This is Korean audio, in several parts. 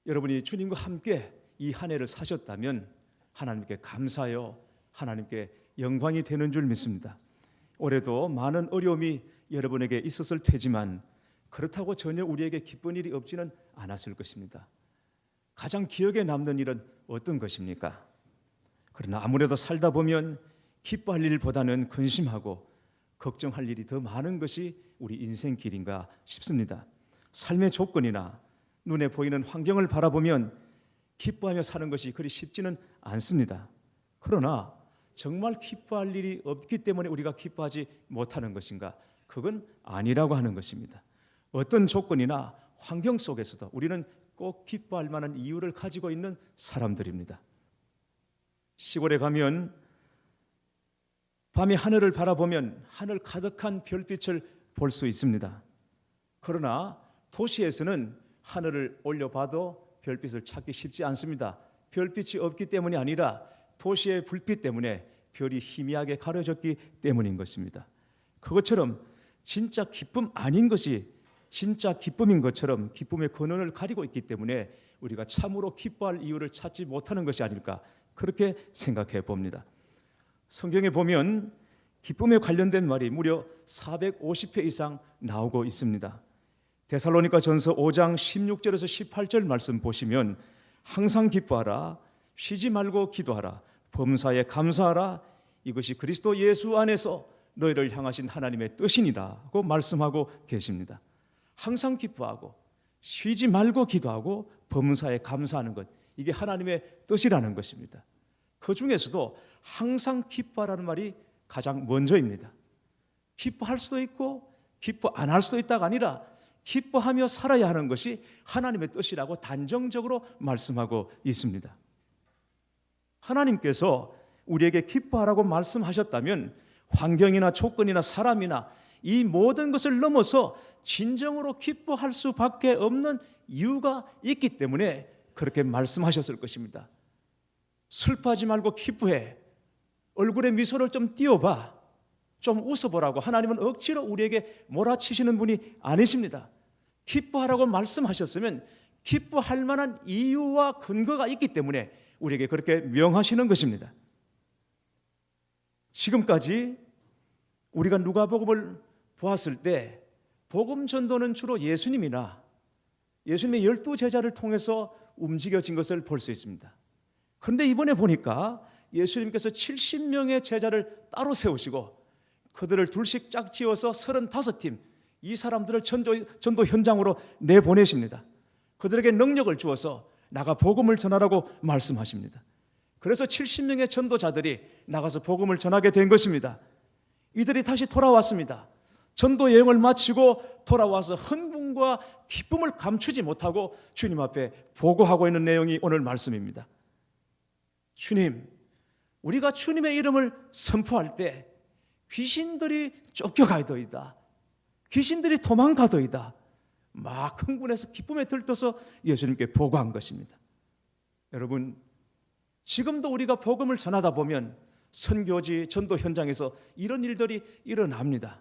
여러분이 주님과 함께 이 한 해를 사셨다면 하나님께 감사요, 하나님께 영광이 되는 줄 믿습니다. 올해도 많은 어려움이 여러분에게 있었을 테지만 그렇다고 전혀 우리에게 기쁜 일이 없지는 않았을 것입니다. 가장 기억에 남는 일은 어떤 것입니까? 그러나 아무래도 살다 보면 기뻐할 일보다는 근심하고 걱정할 일이 더 많은 것이 우리 인생길인가 싶습니다. 삶의 조건이나 눈에 보이는 환경을 바라보면 기뻐하며 사는 것이 그리 쉽지는 않습니다. 그러나 정말 기뻐할 일이 없기 때문에 우리가 기뻐하지 못하는 것인가? 그건 아니라고 하는 것입니다. 어떤 조건이나 환경 속에서도 우리는 꼭 기뻐할 만한 이유를 가지고 있는 사람들입니다. 시골에 가면 밤에 하늘을 바라보면 하늘 가득한 별빛을 볼 수 있습니다. 그러나 도시에서는 하늘을 올려봐도 별빛을 찾기 쉽지 않습니다. 별빛이 없기 때문이 아니라 도시의 불빛 때문에 별이 희미하게 가려졌기 때문인 것입니다. 그것처럼 진짜 기쁨 아닌 것이 진짜 기쁨인 것처럼 기쁨의 근원을 가리고 있기 때문에 우리가 참으로 기뻐할 이유를 찾지 못하는 것이 아닐까, 그렇게 생각해 봅니다. 성경에 보면 기쁨에 관련된 말이 무려 450회 이상 나오고 있습니다. 데살로니가 전서 5장 16절에서 18절 말씀 보시면 항상 기뻐하라, 쉬지 말고 기도하라, 범사에 감사하라, 이것이 그리스도 예수 안에서 너희를 향하신 하나님의 뜻이니라고 말씀하고 계십니다. 항상 기뻐하고 쉬지 말고 기도하고 범사에 감사하는 것, 이게 하나님의 뜻이라는 것입니다. 그 중에서도 항상 기뻐하라는 말이 가장 먼저입니다. 기뻐할 수도 있고 기뻐 안 할 수도 있다가 아니라 기뻐하며 살아야 하는 것이 하나님의 뜻이라고 단정적으로 말씀하고 있습니다. 하나님께서 우리에게 기뻐하라고 말씀하셨다면 환경이나 조건이나 사람이나 이 모든 것을 넘어서 진정으로 기뻐할 수밖에 없는 이유가 있기 때문에 그렇게 말씀하셨을 것입니다. 슬퍼하지 말고 기뻐해, 얼굴에 미소를 좀 띄워봐, 좀 웃어보라고 하나님은 억지로 우리에게 몰아치시는 분이 아니십니다. 기뻐하라고 말씀하셨으면 기뻐할 만한 이유와 근거가 있기 때문에 우리에게 그렇게 명하시는 것입니다. 지금까지 우리가 누가복음을 보았을 때 복음 전도는 주로 예수님이나 예수님의 12제자를 통해서 움직여진 것을 볼 수 있습니다. 그런데 이번에 보니까 예수님께서 70명의 제자를 따로 세우시고 그들을 둘씩 짝지어서 35팀, 이 사람들을 전도 현장으로 내보내십니다. 그들에게 능력을 주어서 나가 복음을 전하라고 말씀하십니다. 그래서 70명의 전도자들이 나가서 복음을 전하게 된 것입니다. 이들이 다시 돌아왔습니다. 전도 여행을 마치고 돌아와서 흥분과 기쁨을 감추지 못하고 주님 앞에 보고하고 있는 내용이 오늘 말씀입니다. 주님, 우리가 주님의 이름을 선포할 때 귀신들이 쫓겨가더이다, 귀신들이 도망가더이다, 막 흥분해서 기쁨에 들떠서 예수님께 보고한 것입니다. 여러분, 지금도 우리가 복음을 전하다 보면 선교지, 전도 현장에서 이런 일들이 일어납니다.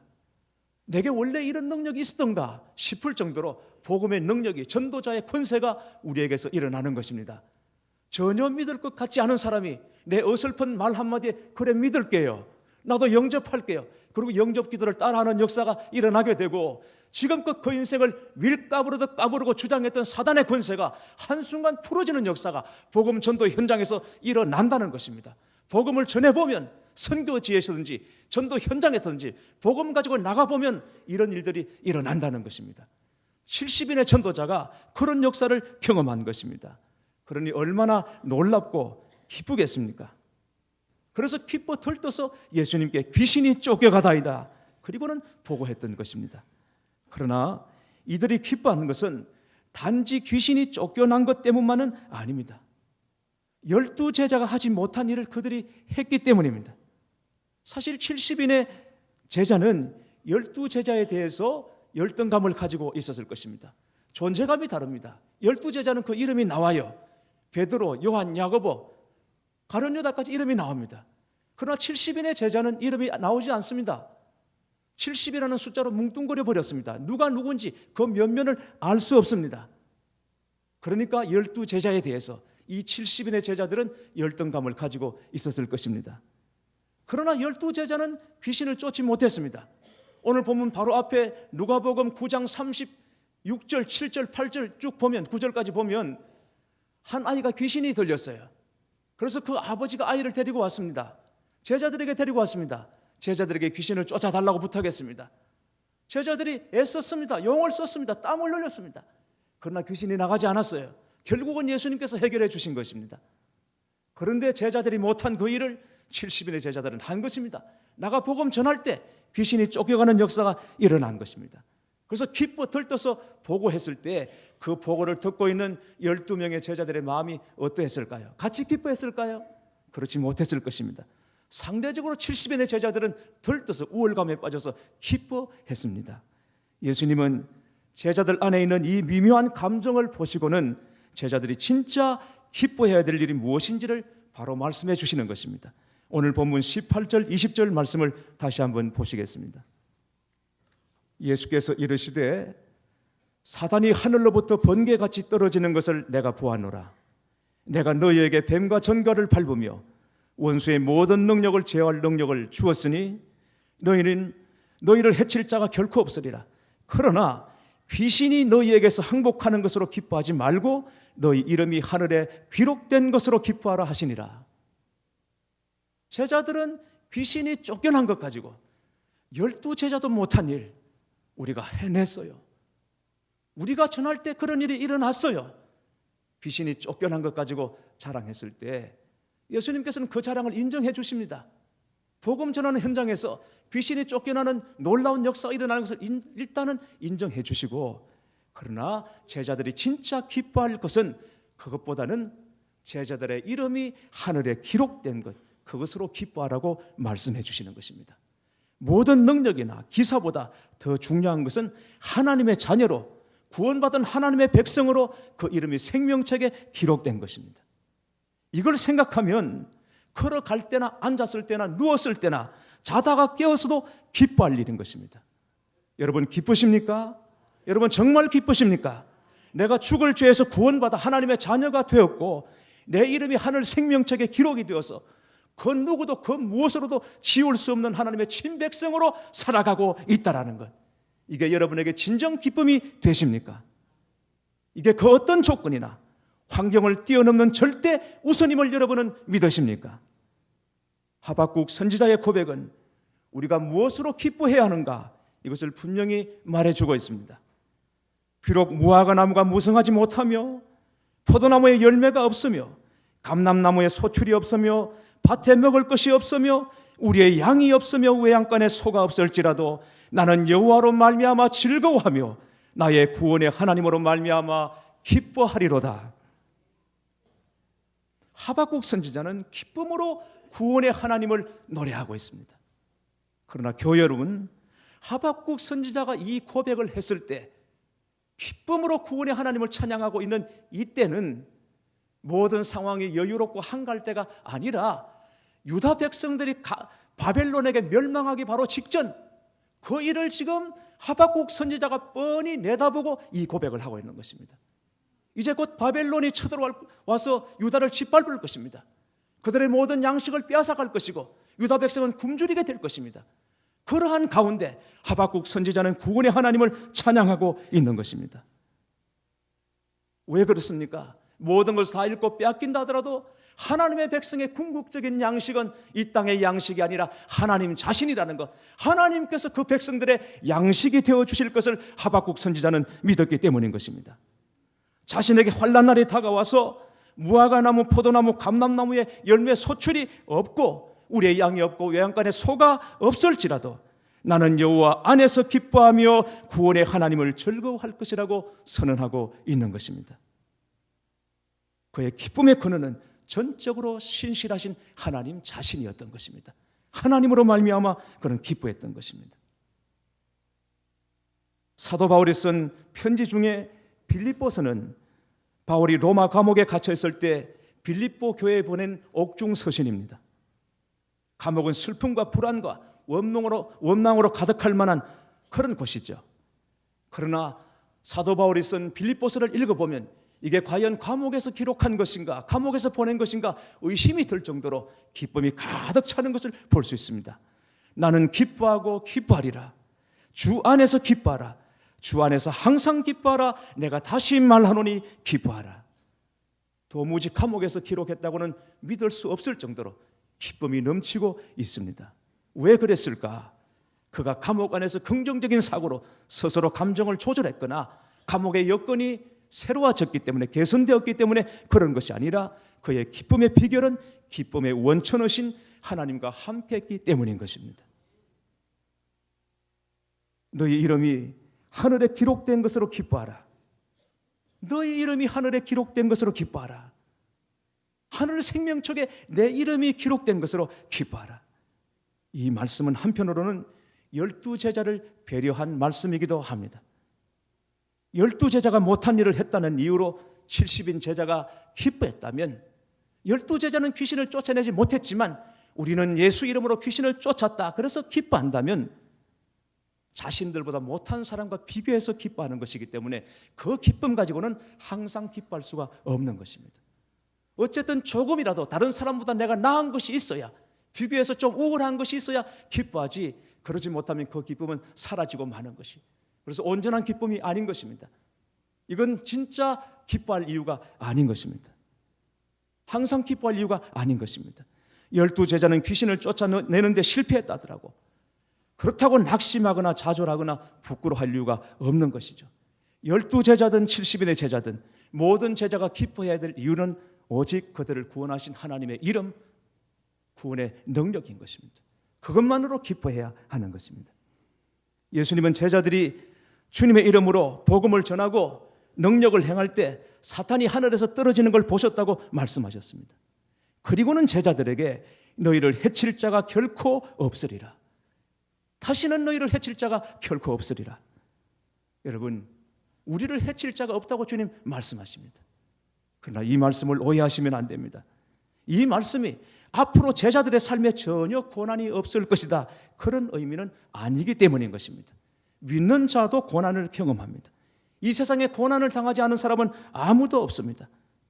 내게 원래 이런 능력이 있었던가 싶을 정도로 복음의 능력이, 전도자의 권세가 우리에게서 일어나는 것입니다. 전혀 믿을 것 같지 않은 사람이 내 어설픈 말 한마디에 그래 믿을게요, 나도 영접할게요, 그리고 영접 기도를 따라하는 역사가 일어나게 되고, 지금껏 그 인생을 밀가부르듯 까부르고 주장했던 사단의 권세가 한순간 풀어지는 역사가 복음 전도 현장에서 일어난다는 것입니다. 복음을 전해보면 선교지에서든지 전도 현장에서든지 복음 가지고 나가보면 이런 일들이 일어난다는 것입니다. 70인의 전도자가 그런 역사를 경험한 것입니다. 그러니 얼마나 놀랍고 기쁘겠습니까? 그래서 기뻐 들떠서 예수님께 귀신이 쫓겨가다이다, 그리고는 보고했던 것입니다. 그러나 이들이 기뻐하는 것은 단지 귀신이 쫓겨난 것 때문만은 아닙니다. 12제자가 하지 못한 일을 그들이 했기 때문입니다. 사실 70인의 제자는 12제자에 대해서 열등감을 가지고 있었을 것입니다. 존재감이 다릅니다. 12제자는 그 이름이 나와요. 베드로, 요한, 야고보, 가룟 유다까지 이름이 나옵니다. 그러나 70인의 제자는 이름이 나오지 않습니다. 70이라는 숫자로 뭉뚱그려 버렸습니다. 누가 누군지 그 면면을 알 수 없습니다. 그러니까 12제자에 대해서 이 70인의 제자들은 열등감을 가지고 있었을 것입니다. 그러나 12제자는 귀신을 쫓지 못했습니다. 오늘 본문 바로 앞에 누가복음 9장 36절, 7절, 8절 쭉 보면 9절까지 보면 한 아이가 귀신이 들렸어요. 그래서 그 아버지가 아이를 데리고 왔습니다. 제자들에게 데리고 왔습니다. 제자들에게 귀신을 쫓아달라고 부탁했습니다. 제자들이 애썼습니다. 용을 썼습니다. 땀을 흘렸습니다. 그러나 귀신이 나가지 않았어요. 결국은 예수님께서 해결해 주신 것입니다. 그런데 제자들이 못한 그 일을 70인의 제자들은 한 것입니다. 나가 복음 전할 때 귀신이 쫓겨가는 역사가 일어난 것입니다. 그래서 기뻐 들떠서 보고했을 때 그 보고를 듣고 있는 12명의 제자들의 마음이 어떠했을까요? 같이 기뻐했을까요? 그렇지 못했을 것입니다. 상대적으로 70인의 제자들은 들떠서 우월감에 빠져서 기뻐했습니다. 예수님은 제자들 안에 있는 이 미묘한 감정을 보시고는 제자들이 진짜 기뻐해야 될 일이 무엇인지를 바로 말씀해 주시는 것입니다. 오늘 본문 18절, 20절 말씀을 다시 한번 보시겠습니다. 예수께서 이르시되 사단이 하늘로부터 번개같이 떨어지는 것을 내가 보았노라. 내가 너희에게 뱀과 전갈을 밟으며 원수의 모든 능력을 제어할 능력을 주었으니 너희를 해칠 자가 결코 없으리라. 그러나 귀신이 너희에게서 항복하는 것으로 기뻐하지 말고 너희 이름이 하늘에 기록된 것으로 기뻐하라 하시니라. 제자들은 귀신이 쫓겨난 것 가지고 12제자도 못한 일 우리가 해냈어요. 우리가 전할 때 그런 일이 일어났어요. 귀신이 쫓겨난 것 가지고 자랑했을 때 예수님께서는 그 자랑을 인정해 주십니다. 복음 전하는 현장에서 귀신이 쫓겨나는 놀라운 역사가 일어나는 것을 일단은 인정해 주시고, 그러나 제자들이 진짜 기뻐할 것은 그것보다는 제자들의 이름이 하늘에 기록된 것, 그것으로 기뻐하라고 말씀해 주시는 것입니다. 모든 능력이나 기사보다 더 중요한 것은 하나님의 자녀로 구원받은 하나님의 백성으로 그 이름이 생명책에 기록된 것입니다. 이걸 생각하면 걸어갈 때나 앉았을 때나 누웠을 때나 자다가 깨어서도 기뻐할 일인 것입니다. 여러분 기쁘십니까? 여러분 정말 기쁘십니까? 내가 죽을 죄에서 구원받아 하나님의 자녀가 되었고 내 이름이 하늘 생명책에 기록이 되어서 그 누구도 그 무엇으로도 지울 수 없는 하나님의 친백성으로 살아가고 있다라는 것, 이게 여러분에게 진정 기쁨이 되십니까? 이게 그 어떤 조건이나 환경을 뛰어넘는 절대 우선임을 여러분은 믿으십니까? 하박국 선지자의 고백은 우리가 무엇으로 기뻐해야 하는가, 이것을 분명히 말해주고 있습니다. 비록 무화과 나무가 무성하지 못하며 포도나무에 열매가 없으며 감람나무에 소출이 없으며 밭에 먹을 것이 없으며 우리의 양이 없으며 외양간에 소가 없을지라도 나는 여호와로 말미암아 즐거워하며 나의 구원의 하나님으로 말미암아 기뻐하리로다. 하박국 선지자는 기쁨으로 구원의 하나님을 노래하고 있습니다. 그러나 교회 여러분, 하박국 선지자가 이 고백을 했을 때 기쁨으로 구원의 하나님을 찬양하고 있는 이때는 모든 상황이 여유롭고 한가할 때가 아니라 유다 백성들이 바벨론에게 멸망하기 바로 직전, 그 일을 지금 하박국 선지자가 뻔히 내다보고 이 고백을 하고 있는 것입니다. 이제 곧 바벨론이 쳐들어와서 유다를 짓밟을 것입니다. 그들의 모든 양식을 빼앗아갈 것이고 유다 백성은 굶주리게 될 것입니다. 그러한 가운데 하박국 선지자는 구원의 하나님을 찬양하고 있는 것입니다. 왜 그렇습니까? 모든 것을 다 잃고 빼앗긴다 하더라도 하나님의 백성의 궁극적인 양식은 이 땅의 양식이 아니라 하나님 자신이라는 것, 하나님께서 그 백성들의 양식이 되어주실 것을 하박국 선지자는 믿었기 때문인 것입니다. 자신에게 환난날이 다가와서 무화과나무, 포도나무, 감람나무에 열매 소출이 없고 우리의 양이 없고 외양간에 소가 없을지라도 나는 여호와 안에서 기뻐하며 구원의 하나님을 즐거워할 것이라고 선언하고 있는 것입니다. 그의 기쁨의 근원은 전적으로 신실하신 하나님 자신이었던 것입니다. 하나님으로 말미암아 그는 기뻐했던 것입니다. 사도 바울이 쓴 편지 중에 빌립보서는 바울이 로마 감옥에 갇혀 있을 때 빌립보 교회에 보낸 옥중 서신입니다. 감옥은 슬픔과 불안과 원망으로 가득할 만한 그런 곳이죠. 그러나 사도 바울이 쓴 빌립보서를 읽어보면 이게 과연 감옥에서 기록한 것인가, 감옥에서 보낸 것인가 의심이 들 정도로 기쁨이 가득 차는 것을 볼 수 있습니다. 나는 기뻐하고 기뻐하리라. 주 안에서 기뻐하라. 주 안에서 항상 기뻐하라. 내가 다시 말하노니 기뻐하라. 도무지 감옥에서 기록했다고는 믿을 수 없을 정도로 기쁨이 넘치고 있습니다. 왜 그랬을까? 그가 감옥 안에서 긍정적인 사고로 스스로 감정을 조절했거나 감옥의 여건이 새로워졌기 때문에, 개선되었기 때문에 그런 것이 아니라 그의 기쁨의 비결은 기쁨의 원천이신 하나님과 함께했기 때문인 것입니다. 너희 이름이 하늘에 기록된 것으로 기뻐하라. 너희 이름이 하늘에 기록된 것으로 기뻐하라. 하늘 생명책에 내 이름이 기록된 것으로 기뻐하라. 이 말씀은 한편으로는 12제자를 배려한 말씀이기도 합니다. 12제자가 못한 일을 했다는 이유로 70인 제자가 기뻐했다면, 12제자는 귀신을 쫓아내지 못했지만 우리는 예수 이름으로 귀신을 쫓았다, 그래서 기뻐한다면 자신들보다 못한 사람과 비교해서 기뻐하는 것이기 때문에 그 기쁨 가지고는 항상 기뻐할 수가 없는 것입니다. 어쨌든 조금이라도 다른 사람보다 내가 나은 것이 있어야, 비교해서 좀 우월한 것이 있어야 기뻐하지, 그러지 못하면 그 기쁨은 사라지고 마는 것이, 그래서 온전한 기쁨이 아닌 것입니다. 이건 진짜 기뻐할 이유가 아닌 것입니다. 항상 기뻐할 이유가 아닌 것입니다. 12제자는 귀신을 쫓아내는데 실패했다더라고. 그렇다고 낙심하거나 좌절하거나 부끄러워할 이유가 없는 것이죠. 12제자든 70인의 제자든 모든 제자가 기뻐해야 될 이유는 오직 그들을 구원하신 하나님의 이름, 구원의 능력인 것입니다. 그것만으로 기뻐해야 하는 것입니다. 예수님은 제자들이 주님의 이름으로 복음을 전하고 능력을 행할 때 사탄이 하늘에서 떨어지는 걸 보셨다고 말씀하셨습니다. 그리고는 제자들에게 너희를 해칠 자가 결코 없으리라. 다시는 너희를 해칠 자가 결코 없으리라. 여러분, 우리를 해칠 자가 없다고 주님 말씀하십니다. 그러나 이 말씀을 오해하시면 안 됩니다. 이 말씀이 앞으로 제자들의 삶에 전혀 고난이 없을 것이다, 그런 의미는 아니기 때문인 것입니다. 믿는 자도 고난을 경험합니다. 이 세상에 고난을 당하지 않은 사람은 아무도 없습니다.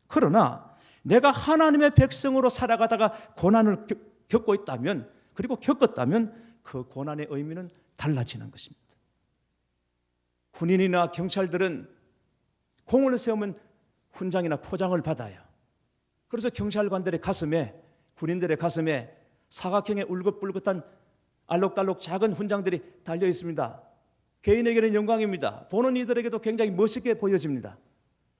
그러나 내가 하나님의 백성으로 살아가다가 고난을 겪고 있다면, 그리고 겪었다면 그 고난의 의미는 달라지는 것입니다. 군인이나 경찰들은 공을 세우면 훈장이나 포장을 받아요. 그래서 경찰관들의 가슴에, 군인들의 가슴에 사각형의 울긋불긋한 알록달록 작은 훈장들이 달려 있습니다. 개인에게는 영광입니다. 보는 이들에게도 굉장히 멋있게 보여집니다.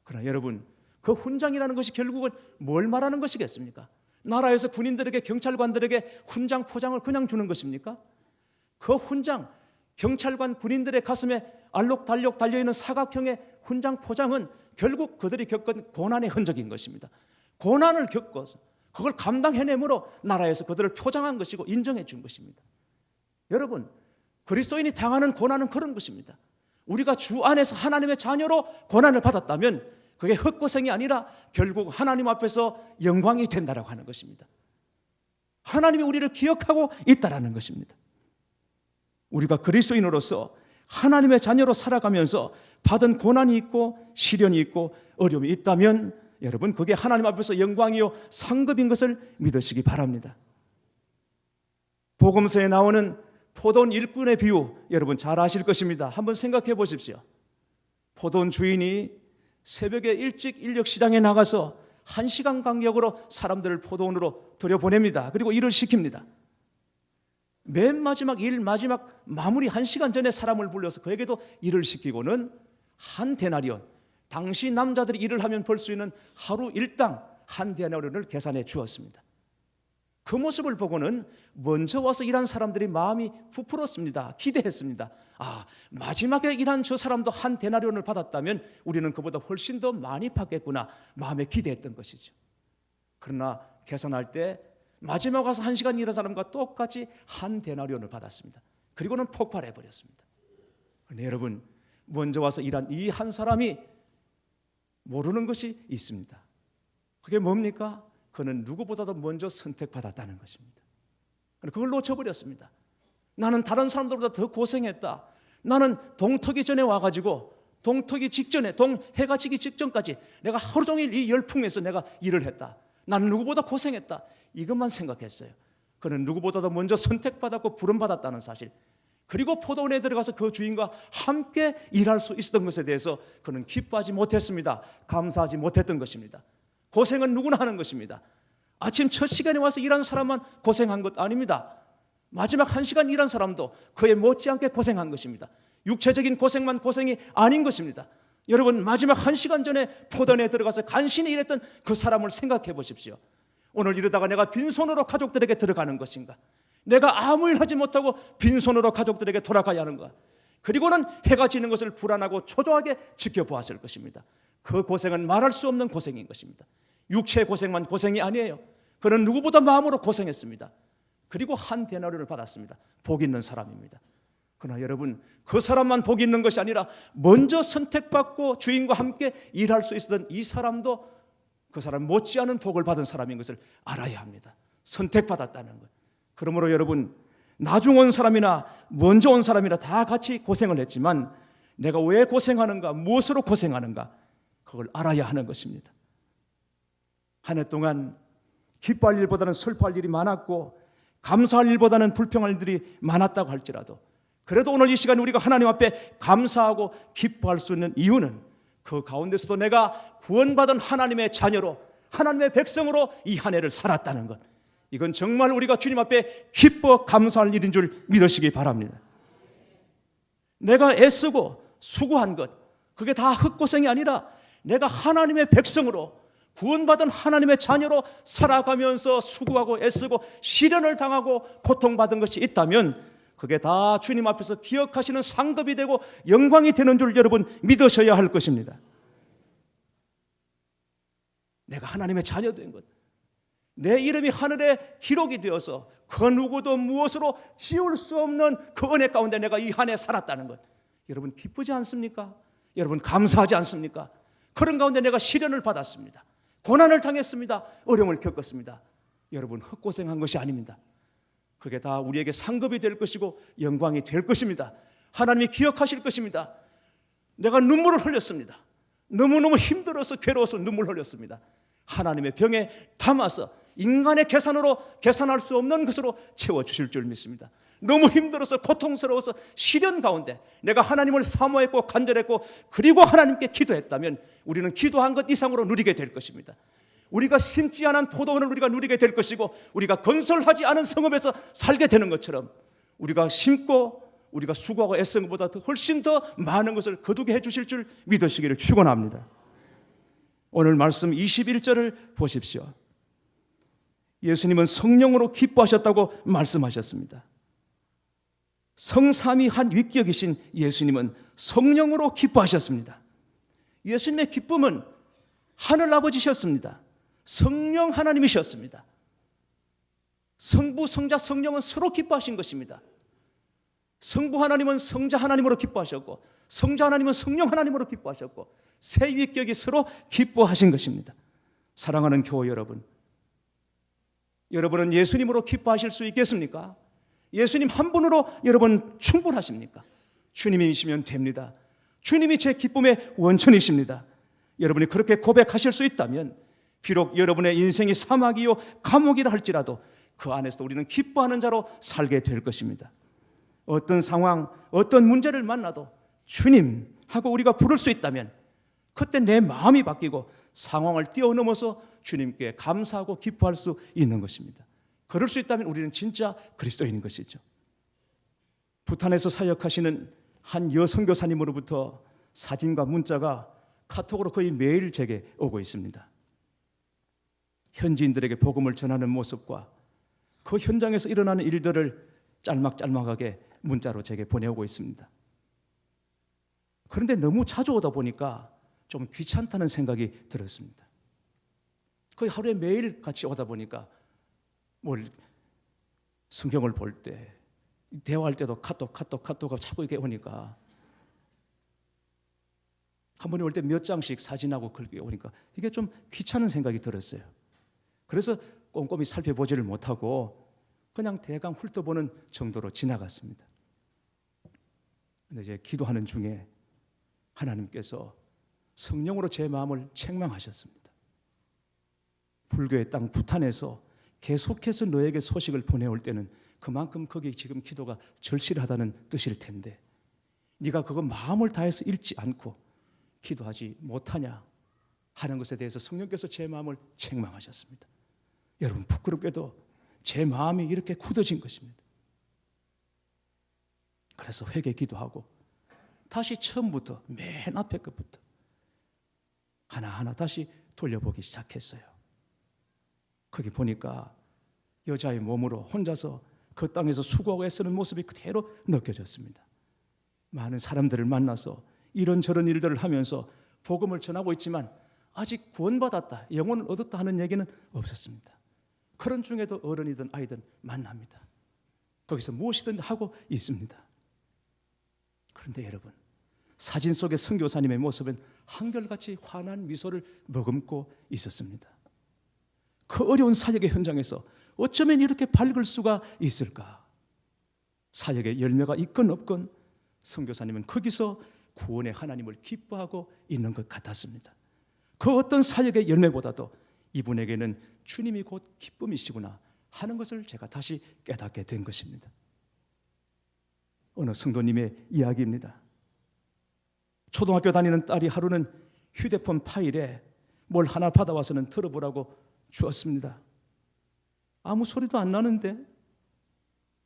그러나 여러분, 그 훈장이라는 것이 결국은 뭘 말하는 것이겠습니까? 나라에서 군인들에게, 경찰관들에게 훈장, 포장을 그냥 주는 것입니까? 그 훈장, 경찰관, 군인들의 가슴에 알록달록 달려있는 사각형의 훈장, 포장은 결국 그들이 겪은 고난의 흔적인 것입니다. 고난을 겪어서 그걸 감당해내므로 나라에서 그들을 표장한 것이고 인정해 준 것입니다. 여러분, 그리스도인이 당하는 고난은 그런 것입니다. 우리가 주 안에서 하나님의 자녀로 고난을 받았다면 그게 헛고생이 아니라 결국 하나님 앞에서 영광이 된다라고 하는 것입니다. 하나님이 우리를 기억하고 있다라는 것입니다. 우리가 그리스도인으로서 하나님의 자녀로 살아가면서 받은 고난이 있고 시련이 있고 어려움이 있다면 여러분, 그게 하나님 앞에서 영광이요 상급인 것을 믿으시기 바랍니다. 복음서에 나오는 포도원 일꾼의 비유, 여러분 잘 아실 것입니다. 한번 생각해 보십시오. 포도원 주인이 새벽에 일찍 인력시장에 나가서 1시간 간격으로 사람들을 포도원으로 들여보냅니다. 그리고 일을 시킵니다. 맨 마지막 마무리 1시간 전에 사람을 불러서 그에게도 일을 시키고는 한 데나리온, 당시 남자들이 일을 하면 벌 수 있는 하루 일당 한 데나리온을 계산해 주었습니다. 그 모습을 보고는 먼저 와서 일한 사람들이 마음이 부풀었습니다. 기대했습니다. 마지막에 일한 저 사람도 한 데나리온을 받았다면 우리는 그보다 훨씬 더 많이 받겠구나, 마음에 기대했던 것이죠. 그러나 계산할 때 마지막 와서 1시간 일한 사람과 똑같이 한 데나리온을 받았습니다. 그리고는 폭발해 버렸습니다. 그런데 여러분, 먼저 와서 일한 이 한 사람이 모르는 것이 있습니다. 그게 뭡니까? 그는 누구보다도 먼저 선택받았다는 것입니다. 그걸 놓쳐버렸습니다. 나는 다른 사람들보다 더 고생했다. 나는 동 트기 전에 와가지고 동트기 직전에, 해가 지기 직전까지 내가 하루 종일 이 열풍에서 내가 일을 했다. 나는 누구보다 고생했다. 이것만 생각했어요. 그는 누구보다도 먼저 선택받았고 부름받았다는 사실, 그리고 포도원에 들어가서 그 주인과 함께 일할 수 있었던 것에 대해서 그는 기뻐하지 못했습니다. 감사하지 못했던 것입니다. 고생은 누구나 하는 것입니다. 아침 첫 시간에 와서 일한 사람만 고생한 것 아닙니다. 마지막 1시간 일한 사람도 그에 못지않게 고생한 것입니다. 육체적인 고생만 고생이 아닌 것입니다. 여러분, 마지막 1시간 전에 포도원에 들어가서 간신히 일했던 그 사람을 생각해 보십시오. 오늘 이러다가 내가 빈손으로 가족들에게 들어가는 것인가? 내가 아무 일 하지 못하고 빈손으로 가족들에게 돌아가야 하는가? 그리고는 해가 지는 것을 불안하고 초조하게 지켜보았을 것입니다. 그 고생은 말할 수 없는 고생인 것입니다. 육체의 고생만 고생이 아니에요. 그는 누구보다 마음으로 고생했습니다. 그리고 한 데나리온을 받았습니다. 복 있는 사람입니다. 그러나 여러분, 그 사람만 복 있는 것이 아니라 먼저 선택받고 주인과 함께 일할 수 있었던 이 사람도 그 사람 못지않은 복을 받은 사람인 것을 알아야 합니다. 선택받았다는 것. 그러므로 여러분, 나중 온 사람이나 먼저 온 사람이나 다 같이 고생을 했지만 내가 왜 고생하는가, 무엇으로 고생하는가, 그걸 알아야 하는 것입니다. 한 해 동안 기뻐할 일보다는 슬퍼할 일이 많았고 감사할 일보다는 불평할 일들이 많았다고 할지라도, 그래도 오늘 이 시간 우리가 하나님 앞에 감사하고 기뻐할 수 있는 이유는 그 가운데서도 내가 구원받은 하나님의 자녀로, 하나님의 백성으로 이 한 해를 살았다는 것, 이건 정말 우리가 주님 앞에 기뻐 감사할 일인 줄 믿으시기 바랍니다. 내가 애쓰고 수고한 것, 그게 다 헛고생이 아니라 내가 하나님의 백성으로, 구원받은 하나님의 자녀로 살아가면서 수고하고 애쓰고 시련을 당하고 고통받은 것이 있다면 그게 다 주님 앞에서 기억하시는 상급이 되고 영광이 되는 줄 여러분 믿으셔야 할 것입니다. 내가 하나님의 자녀 된 것, 내 이름이 하늘에 기록이 되어서 그 누구도 무엇으로 지울 수 없는 그 은혜 가운데 내가 이 한 해 살았다는 것, 여러분 기쁘지 않습니까? 여러분 감사하지 않습니까? 그런 가운데 내가 시련을 받았습니다. 고난을 당했습니다. 어려움을 겪었습니다. 여러분 헛고생한 것이 아닙니다. 그게 다 우리에게 상급이 될 것이고 영광이 될 것입니다. 하나님이 기억하실 것입니다. 내가 눈물을 흘렸습니다. 너무너무 힘들어서 괴로워서 눈물 흘렸습니다. 하나님의 병에 담아서 인간의 계산으로 계산할 수 없는 것으로 채워주실 줄 믿습니다. 너무 힘들어서 고통스러워서 시련 가운데 내가 하나님을 사모했고 간절했고 그리고 하나님께 기도했다면 우리는 기도한 것 이상으로 누리게 될 것입니다. 우리가 심지 않은 포도원을 우리가 누리게 될 것이고 우리가 건설하지 않은 성읍에서 살게 되는 것처럼 우리가 심고 우리가 수고하고 애쓴 것보다 훨씬 더 많은 것을 거두게 해주실 줄 믿으시기를 축원합니다. 오늘 말씀 21절을 보십시오. 예수님은 성령으로 기뻐하셨다고 말씀하셨습니다. 성삼위 한 위격이신 예수님은 성령으로 기뻐하셨습니다. 예수님의 기쁨은 하늘 아버지셨습니다. 성령 하나님이셨습니다. 성부, 성자, 성령은 서로 기뻐하신 것입니다. 성부 하나님은 성자 하나님으로 기뻐하셨고 성자 하나님은 성령 하나님으로 기뻐하셨고 세 위격이 서로 기뻐하신 것입니다. 사랑하는 교회 여러분, 여러분은 예수님으로 기뻐하실 수 있겠습니까? 예수님 한 분으로 여러분 충분하십니까? 주님이시면 됩니다. 주님이 제 기쁨의 원천이십니다. 여러분이 그렇게 고백하실 수 있다면 비록 여러분의 인생이 사막이요 감옥이라 할지라도 그 안에서 우리는 기뻐하는 자로 살게 될 것입니다. 어떤 상황, 어떤 문제를 만나도 주님 하고 우리가 부를 수 있다면 그때 내 마음이 바뀌고 상황을 뛰어넘어서 주님께 감사하고 기뻐할 수 있는 것입니다. 그럴 수 있다면 우리는 진짜 그리스도인인 것이죠. 부탄에서 사역하시는 한 여선교사님으로부터 사진과 문자가 카톡으로 거의 매일 제게 오고 있습니다. 현지인들에게 복음을 전하는 모습과 그 현장에서 일어나는 일들을 짤막짤막하게 문자로 제게 보내오고 있습니다. 그런데 너무 자주 오다 보니까 좀 귀찮다는 생각이 들었습니다. 거의 하루에 매일 같이 오다 보니까 성경을 볼 때 대화할 때도 카톡가 자꾸 이렇게 오니까 한 번에 올 때 몇 장씩 사진하고 그렇게 오니까 이게 좀 귀찮은 생각이 들었어요. 그래서 꼼꼼히 살펴보지를 못하고 그냥 대강 훑어보는 정도로 지나갔습니다. 근데 이제 기도하는 중에 하나님께서 성령으로 제 마음을 책망하셨습니다. 불교의 땅 부탄에서 계속해서 너에게 소식을 보내올 때는 그만큼 거기 지금 기도가 절실하다는 뜻일 텐데 네가 그거 마음을 다해서 읽지 않고 기도하지 못하냐 하는 것에 대해서 성령께서 제 마음을 책망하셨습니다. 여러분, 부끄럽게도 제 마음이 이렇게 굳어진 것입니다. 그래서 회개 기도하고 다시 처음부터 맨 앞에 것부터 하나하나 다시 돌려보기 시작했어요. 거기 보니까 여자의 몸으로 혼자서 그 땅에서 수고하고 애쓰는 모습이 그대로 느껴졌습니다. 많은 사람들을 만나서 이런저런 일들을 하면서 복음을 전하고 있지만 아직 구원받았다, 영혼을 얻었다 하는 얘기는 없었습니다. 그런 중에도 어른이든 아이든 만납니다. 거기서 무엇이든 하고 있습니다. 그런데 여러분, 사진 속의 선교사님의 모습은 한결같이 환한 미소를 머금고 있었습니다. 그 어려운 사역의 현장에서 어쩌면 이렇게 밝을 수가 있을까? 사역의 열매가 있건 없건 선교사님은 거기서 구원의 하나님을 기뻐하고 있는 것 같았습니다. 그 어떤 사역의 열매보다도 이분에게는 주님이 곧 기쁨이시구나 하는 것을 제가 다시 깨닫게 된 것입니다. 어느 성도님의 이야기입니다. 초등학교 다니는 딸이 하루는 휴대폰 파일에 뭘 하나 받아와서는 들어보라고 주었습니다. 아무 소리도 안 나는데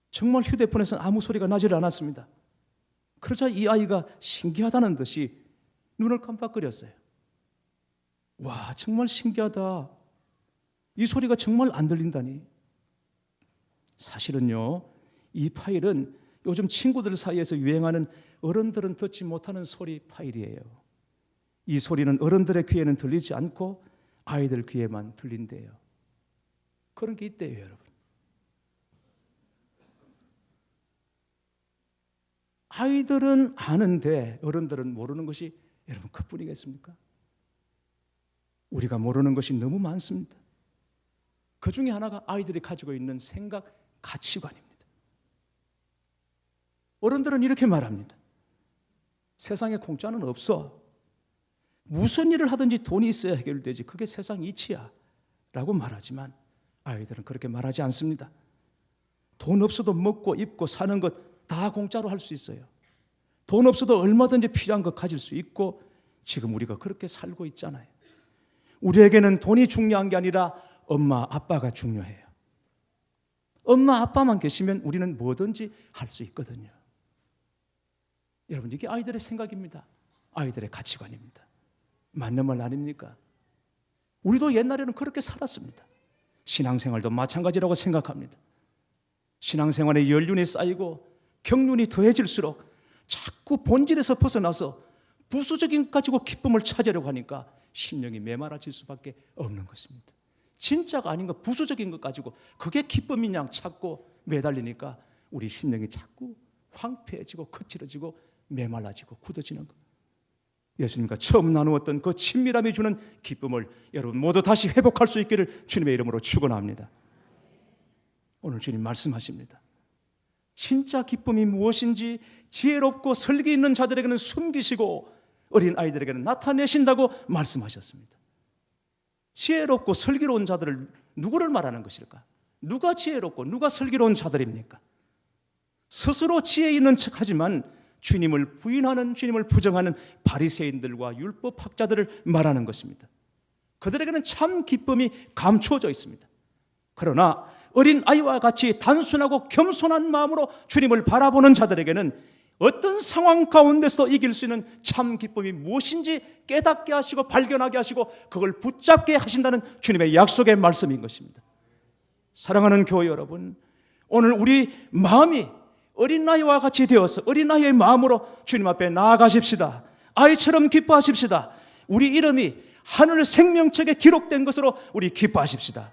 정말 휴대폰에서는 아무 소리가 나질 않았습니다. 그러자 이 아이가 신기하다는 듯이 눈을 깜빡거렸어요. 와, 정말 신기하다. 이 소리가 정말 안 들린다니. 사실은요, 이 파일은 요즘 친구들 사이에서 유행하는 어른들은 듣지 못하는 소리 파일이에요. 이 소리는 어른들의 귀에는 들리지 않고 아이들 귀에만 들린대요. 그런 게 있대요, 여러분. 아이들은 아는데 어른들은 모르는 것이 여러분 그뿐이겠습니까? 우리가 모르는 것이 너무 많습니다. 그 중에 하나가 아이들이 가지고 있는 생각, 가치관입니다. 어른들은 이렇게 말합니다. 세상에 공짜는 없어. 무슨 일을 하든지 돈이 있어야 해결되지. 그게 세상 이치야 라고 말하지만 아이들은 그렇게 말하지 않습니다. 돈 없어도 먹고 입고 사는 것 다 공짜로 할 수 있어요. 돈 없어도 얼마든지 필요한 것 가질 수 있고 지금 우리가 그렇게 살고 있잖아요. 우리에게는 돈이 중요한 게 아니라 엄마, 아빠가 중요해요. 엄마, 아빠만 계시면 우리는 뭐든지 할 수 있거든요. 여러분, 이게 아이들의 생각입니다. 아이들의 가치관입니다. 맞는 말 아닙니까? 우리도 옛날에는 그렇게 살았습니다. 신앙생활도 마찬가지라고 생각합니다. 신앙생활에 연륜이 쌓이고 경륜이 더해질수록 자꾸 본질에서 벗어나서 부수적인 것 가지고 기쁨을 찾으려고 하니까 심령이 메말라질 수밖에 없는 것입니다. 진짜가 아닌 것, 부수적인 것 가지고 그게 기쁨인 양 찾고 매달리니까 우리 심령이 자꾸 황폐해지고 거칠어지고 메말라지고 굳어지는 것. 예수님과 처음 나누었던 그 친밀함이 주는 기쁨을 여러분 모두 다시 회복할 수 있기를 주님의 이름으로 축원합니다. 오늘 주님 말씀하십니다. 진짜 기쁨이 무엇인지 지혜롭고 설기 있는 자들에게는 숨기시고 어린 아이들에게는 나타내신다고 말씀하셨습니다. 지혜롭고 슬기로운 자들을 누구를 말하는 것일까? 누가 지혜롭고 누가 슬기로운 자들입니까? 스스로 지혜 있는 척하지만 주님을 부인하는, 주님을 부정하는 바리새인들과 율법학자들을 말하는 것입니다. 그들에게는 참 기쁨이 감추어져 있습니다. 그러나 어린 아이와 같이 단순하고 겸손한 마음으로 주님을 바라보는 자들에게는 어떤 상황 가운데서도 이길 수 있는 참 기쁨이 무엇인지 깨닫게 하시고 발견하게 하시고 그걸 붙잡게 하신다는 주님의 약속의 말씀인 것입니다. 사랑하는 교회 여러분, 오늘 우리 마음이 어린아이와 같이 되어서 어린아이의 마음으로 주님 앞에 나아가십시다. 아이처럼 기뻐하십시다. 우리 이름이 하늘 생명책에 기록된 것으로 우리 기뻐하십시다.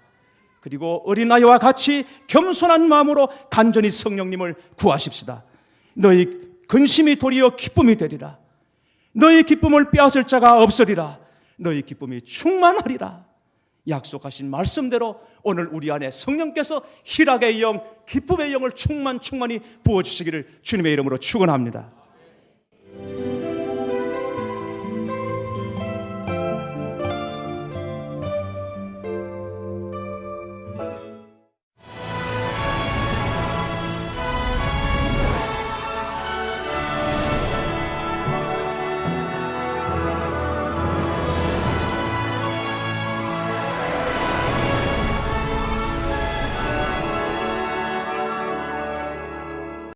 그리고 어린아이와 같이 겸손한 마음으로 간절히 성령님을 구하십시다. 너희 근심이 도리어 기쁨이 되리라. 너희 기쁨을 빼앗을 자가 없으리라. 너희 기쁨이 충만하리라. 약속하신 말씀대로 오늘 우리 안에 성령께서 희락의 영, 기쁨의 영을 충만히 부어주시기를 주님의 이름으로 축원합니다.